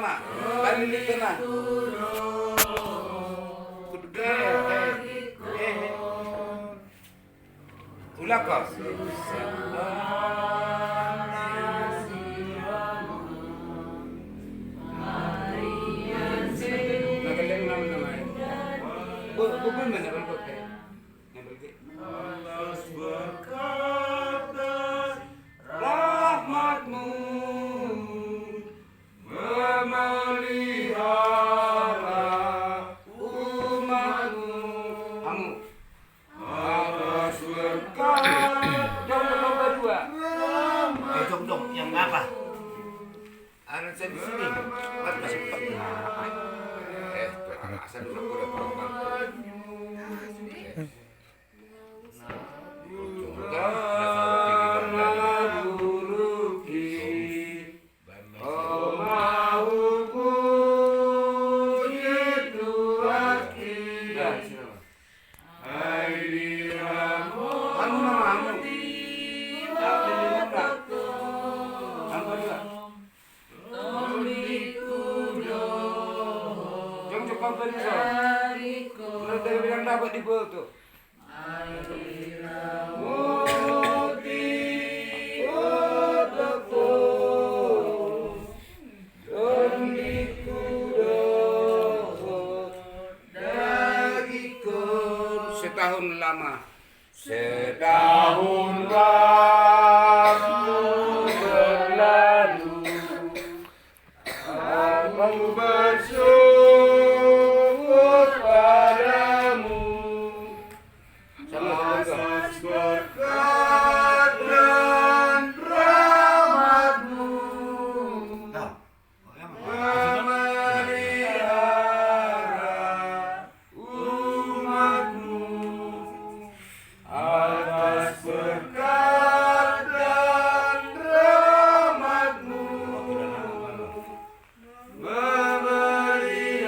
sama-sama. Kali ini tengah. Ulang kau. Bubun mana bangkok teh? Atas berkat dan Rahmatmu memelihara umatmu. Kamu. Atas berkat. Jom nomor 2. Jom yang apa? Anak saya di sini. Kan masih apa? Tuh asal dulu aku udah perempuan. Dapat di bawah tuh. Setahun lama. Setahun waktu berlalu. Aku bersyukur padamu. Atas berkat dan rahmatmu memelihara umatmu. Atas berkat dan rahmatmu memelihara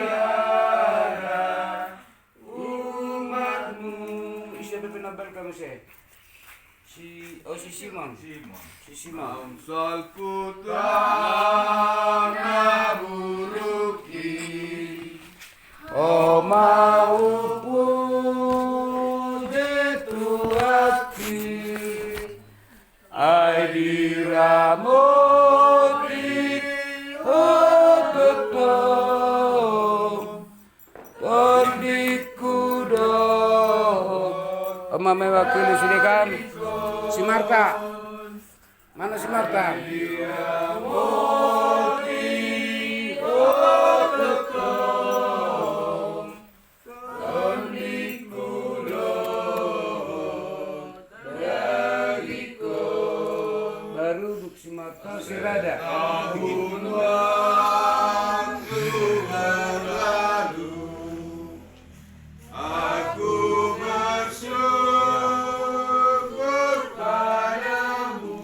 umatmu. Siapa penambal kamu saya? Si Simon. Amsal putra buruki. Oh mau puji Tuhanku, ai diramoti betul kondiku dong. Mama mewakili sini kan, si Marta. Mana si Marta? Baru si Marta si Rada. Tahun waktu berlalu, aku bersyukur padamu.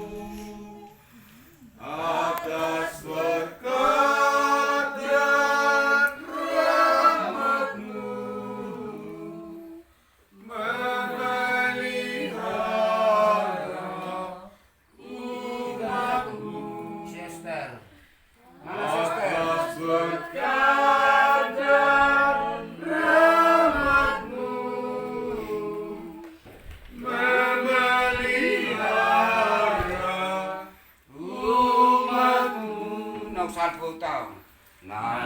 Atas berkat dan rahmatmu memelihara umatmu. Sister. Mana sister? Atas berkat dan rahmatmu memelihara umatmu. Nang 40 tahun. Nah,